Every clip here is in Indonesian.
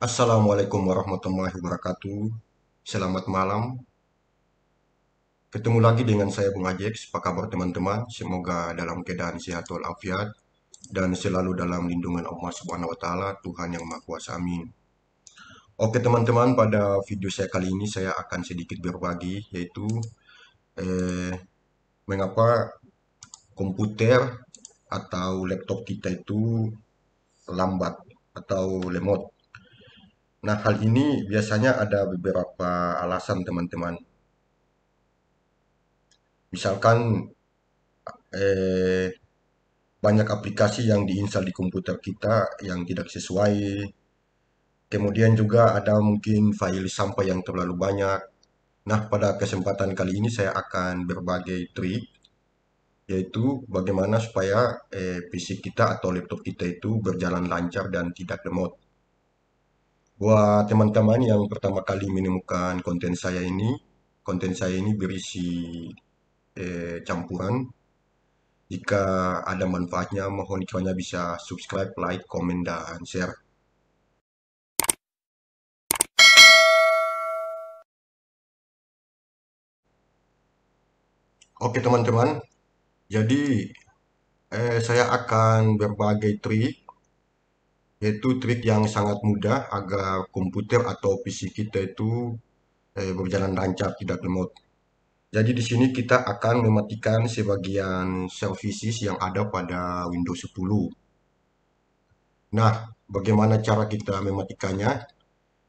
Assalamualaikum warahmatullahi wabarakatuh. Selamat malam. Ketemu lagi dengan saya Bung Ajek. Apa kabar teman-teman? Semoga dalam keadaan sehat walafiat dan selalu dalam lindungan Allah Subhanahu wa taala, Tuhan yang Maha Kuasa. Amin. Oke teman-teman, pada video saya kali ini saya akan sedikit berbagi yaitu eh, mengapa komputer atau laptop kita itu lambat atau lemot. Nah, hal ini biasanya ada beberapa alasan teman-teman. Misalkan eh, banyak aplikasi yang diinstal di komputer kita yang tidak sesuai. Kemudian juga ada mungkin file sampah yang terlalu banyak. Nah, pada kesempatan kali ini saya akan berbagi trik, yaitu bagaimana supaya PC kita atau laptop kita itu berjalan lancar dan tidak lemot. Buat teman-teman yang pertama kali menemukan konten saya ini berisi campuran. Jika ada manfaatnya, mohon kiranya bisa subscribe, like, komen, dan share. Oke teman-teman, jadi saya akan berbagi trik, yaitu trik yang sangat mudah agar komputer atau PC kita itu berjalan lancar, tidak lemot. Jadi di sini kita akan mematikan sebagian services yang ada pada Windows 10. Nah, bagaimana cara kita mematikannya?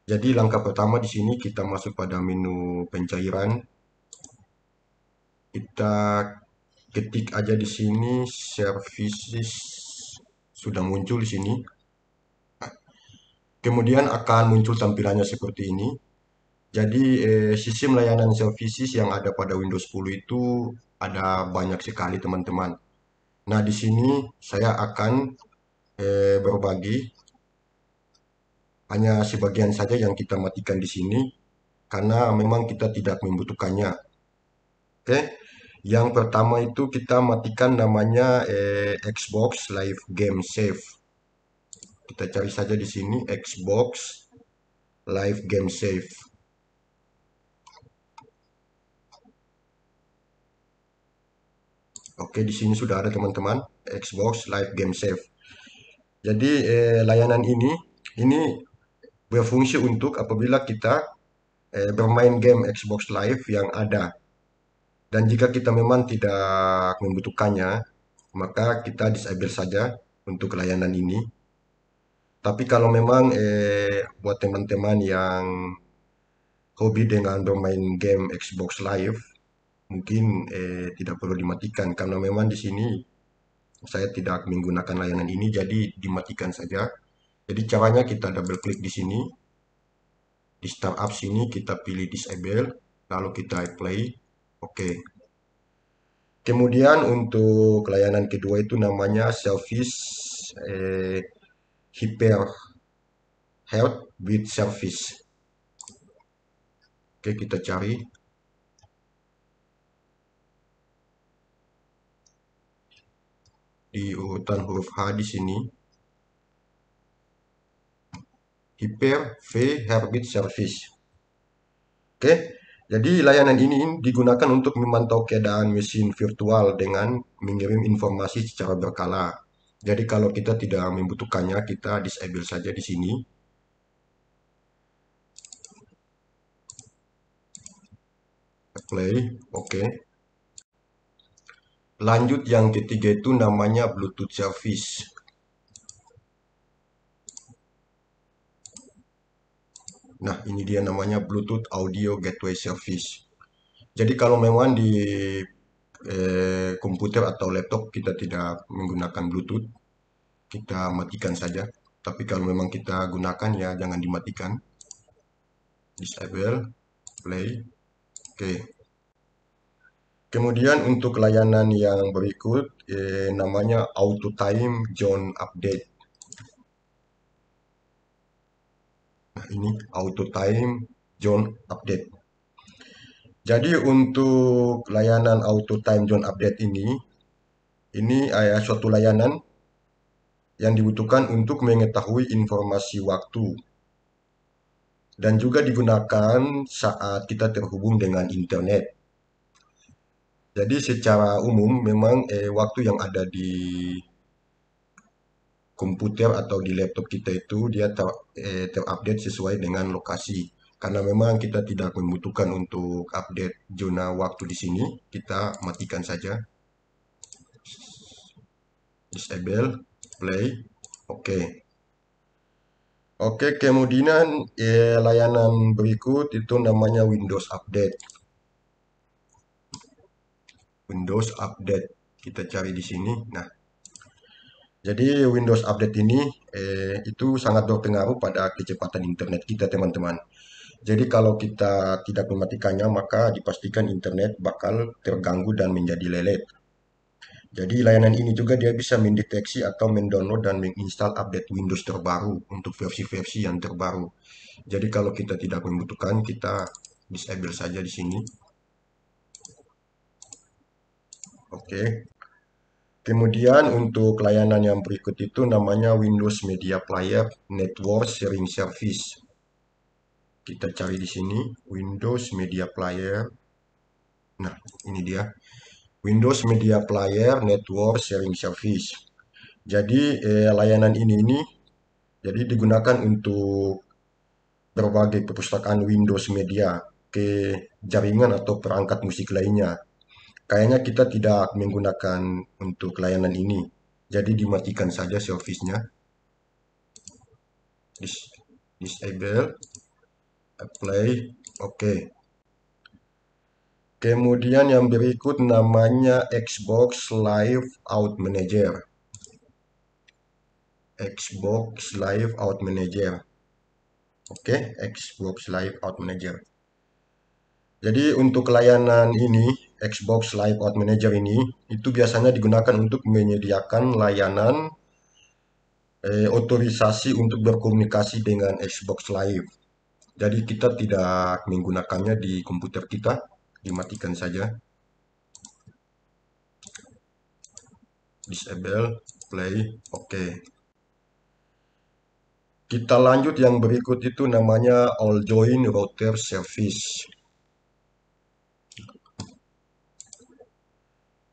Jadi langkah pertama di sini kita masuk pada menu pencairan. Kita ketik aja di sini services, sudah muncul di sini. Kemudian akan muncul tampilannya seperti ini. Jadi sistem layanan services yang ada pada Windows 10 itu ada banyak sekali teman-teman. Nah, di sini saya akan berbagi hanya sebagian saja yang kita matikan di sini karena memang kita tidak membutuhkannya. Oke. Yang pertama itu kita matikan namanya Xbox Live Game Save. Kita cari saja di sini Xbox Live Game Save. Oke, di sini sudah ada teman-teman Xbox Live Game Save. Jadi layanan ini berfungsi untuk apabila kita bermain game Xbox Live yang ada. Dan jika kita memang tidak membutuhkannya, maka kita disable saja untuk layanan ini. Tapi kalau memang buat teman-teman yang hobi dengan bermain game Xbox Live, mungkin tidak perlu dimatikan karena memang di sini saya tidak menggunakan layanan ini, jadi dimatikan saja. Jadi caranya kita double klik di sini, di startup sini kita pilih disable, lalu kita play. Oke. Kemudian untuk layanan kedua itu namanya Service eh, Hyper Health with Service. Oke, kita cari di urutan huruf H di sini. Hyper V Herbit Service. Oke, jadi layanan ini digunakan untuk memantau keadaan mesin virtual dengan mengirim informasi secara berkala. Jadi kalau kita tidak membutuhkannya, kita disable saja di sini. Play, oke. Lanjut yang ketiga itu namanya Bluetooth Service. Nah, ini dia namanya Bluetooth Audio Gateway Service. Jadi kalau memang di komputer atau laptop kita tidak menggunakan Bluetooth, kita matikan saja. Tapi kalau memang kita gunakan ya jangan dimatikan. Disable, play. Oke. Kemudian untuk layanan yang berikut namanya Auto Time Zone Update. Nah, ini Auto Time Zone Update. Jadi untuk layanan Auto Time Zone Update ini suatu layanan yang dibutuhkan untuk mengetahui informasi waktu. dan juga digunakan saat kita terhubung dengan internet. Jadi secara umum memang waktu yang ada di komputer atau di laptop kita itu dia terupdate sesuai dengan lokasi. Karena memang kita tidak membutuhkan untuk update zona waktu di sini, kita matikan saja. Disable, play, oke. Oke, kemudian layanan berikut itu namanya Windows Update. Windows Update. Kita cari di sini. Nah, jadi Windows Update ini itu sangat berpengaruh pada kecepatan internet kita, teman-teman. Jadi kalau kita tidak mematikannya, maka dipastikan internet bakal terganggu dan menjadi lelet. Jadi layanan ini juga dia bisa mendeteksi atau mendownload dan menginstal update Windows terbaru untuk versi-versi yang terbaru. Jadi kalau kita tidak membutuhkan, kita disable saja di sini. Oke. Kemudian untuk layanan yang berikut itu namanya Windows Media Player Network Sharing Service. Kita cari di sini Windows Media Player. Nah, ini dia. Windows Media Player Network Sharing Service. Jadi layanan ini jadi digunakan untuk berbagai perpustakaan Windows Media ke jaringan atau perangkat musik lainnya. Kayaknya kita tidak menggunakan untuk layanan ini. Jadi dimatikan saja servisnya. Disable, apply, oke. Kemudian yang berikut namanya Xbox Live Out Manager. Xbox Live Out Manager. Oke, Xbox Live Out Manager. Jadi untuk layanan ini, Xbox Live Out Manager ini, itu biasanya digunakan untuk menyediakan layanan otorisasi untuk berkomunikasi dengan Xbox Live. Jadi kita tidak menggunakannya di komputer kita, dimatikan saja. Disable, play, oke. Kita lanjut yang berikut itu namanya All Join Router Service.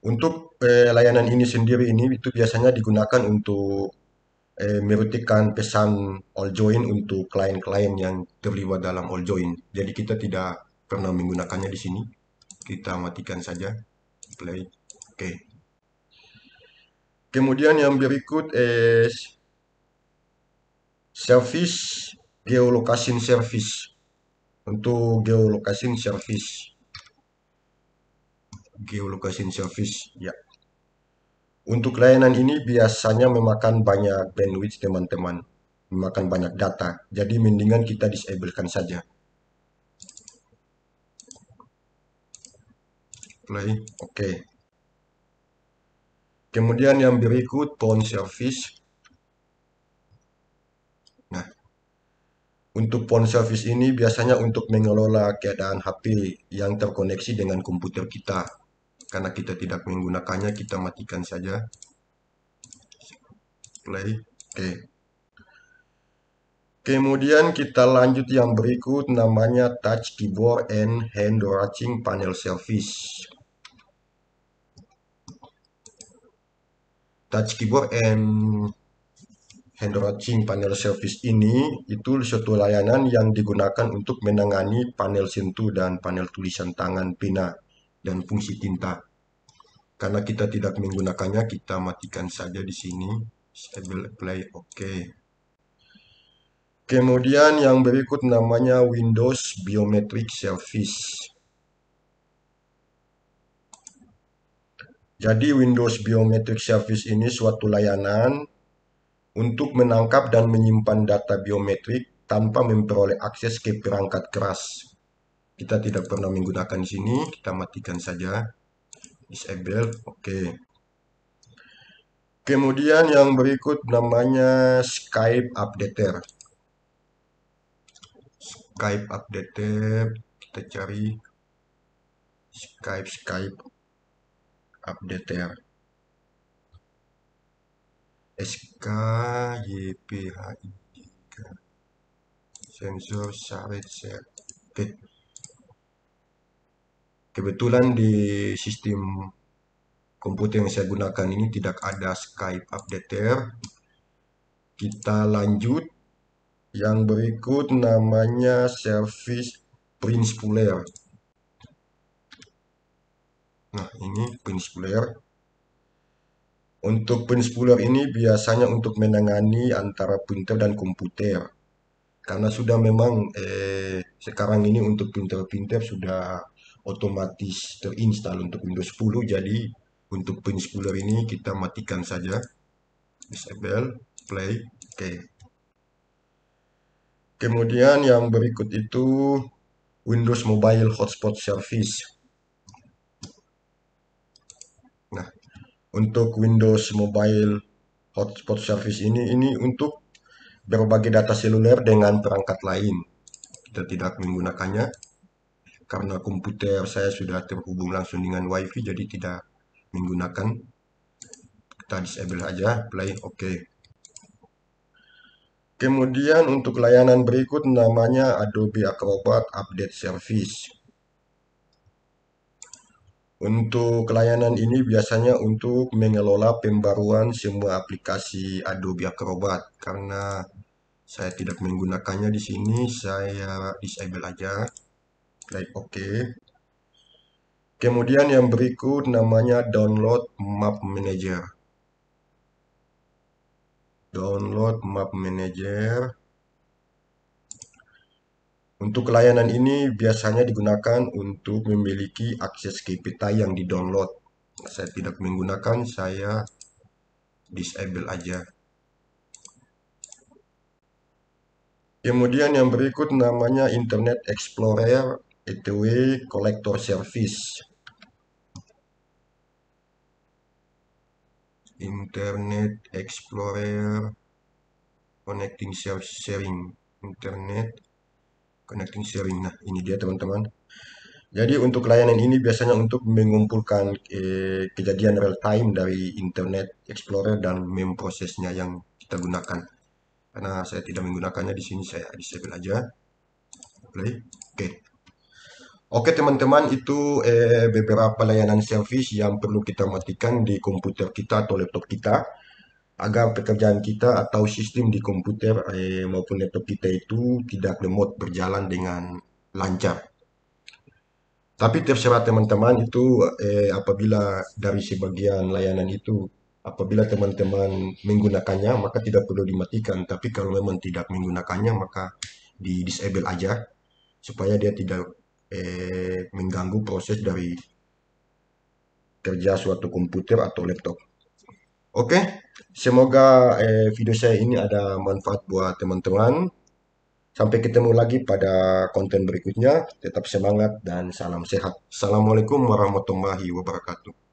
Untuk layanan ini sendiri ini itu biasanya digunakan untuk merutikan pesan all join untuk klien-klien yang terlibat dalam all join. Jadi kita tidak pernah menggunakannya di sini. Kita matikan saja. Play. Oke. Kemudian yang berikut service geolocation service. Untuk geolocation service. Geolocation service. Ya. Untuk layanan ini biasanya memakan banyak bandwidth teman-teman. Memakan banyak data. Jadi mendingan kita disablekan saja. Play. Oke. Kemudian yang berikut phone service. Nah, untuk phone service ini biasanya untuk mengelola keadaan HP yang terkoneksi dengan komputer kita. Karena kita tidak menggunakannya, kita matikan saja. Play. Oke. Kemudian kita lanjut yang berikut namanya touch keyboard and handwriting panel service. Touch keyboard and handwriting panel service ini itu suatu layanan yang digunakan untuk menangani panel sentuh dan panel tulisan tangan pena dan fungsi tinta. Karena kita tidak menggunakannya, kita matikan saja di sini. Stable play, oke. Kemudian yang berikut namanya Windows Biometric Service. Jadi Windows Biometric Service ini suatu layanan untuk menangkap dan menyimpan data biometrik tanpa memperoleh akses ke perangkat keras. Kita tidak pernah menggunakan di sini, kita matikan saja. Disable, oke. Kemudian yang berikut namanya Skype Updater. Skype Updater, kita cari Skype Updater. SKYPHI. sensor syarat share. Oke. Kebetulan di sistem komputer yang saya gunakan ini tidak ada Skype updater. Kita lanjut. Yang berikut namanya service Prince-Puller. Nah, ini Prince-Puller. Untuk Prince-Puller ini biasanya untuk menangani antara printer dan komputer. Karena sudah memang sekarang ini untuk printer-printer sudah otomatis terinstall untuk Windows 10. Jadi untuk Prince-Puller ini kita matikan saja. Disable, play, oke. Kemudian yang berikut itu Windows Mobile Hotspot Service. Nah, untuk Windows Mobile Hotspot Service ini untuk berbagi data seluler dengan perangkat lain. Kita tidak menggunakannya karena komputer saya sudah terhubung langsung dengan WiFi, jadi tidak menggunakan. Kita disable aja, play, oke. Kemudian untuk layanan berikut namanya Adobe Acrobat Update Service. Untuk layanan ini biasanya untuk mengelola pembaruan semua aplikasi Adobe Acrobat. Karena saya tidak menggunakannya di sini, saya disable aja. Klik OK. Kemudian yang berikut namanya Download Map Manager. Download Map Manager. Untuk layanan ini biasanya digunakan untuk memiliki akses ke peta yang di-download. Saya tidak menggunakan, saya disable aja. Kemudian yang berikut namanya Internet Explorer ETW Collector Service. Internet Explorer Connecting Sharing. Internet Connecting Sharing. Nah, ini dia teman-teman. Jadi untuk layanan ini biasanya untuk mengumpulkan kejadian real time dari Internet Explorer dan memprosesnya yang kita gunakan. Karena saya tidak menggunakannya di sini, saya disable aja. Play. Oke. Oke teman-teman, itu beberapa layanan service yang perlu kita matikan di komputer kita atau laptop kita agar pekerjaan kita atau sistem di komputer maupun laptop kita itu tidak lemot berjalan dengan lancar. Tapi terserah teman-teman itu apabila dari sebagian layanan itu apabila teman-teman menggunakannya maka tidak perlu dimatikan. Tapi kalau memang tidak menggunakannya maka di disable aja supaya dia tidak mengganggu proses dari kerja suatu komputer atau laptop. Oke, semoga video saya ini ada manfaat buat teman-teman. Sampai ketemu lagi pada konten berikutnya. Tetap semangat dan salam sehat. Assalamualaikum warahmatullahi wabarakatuh.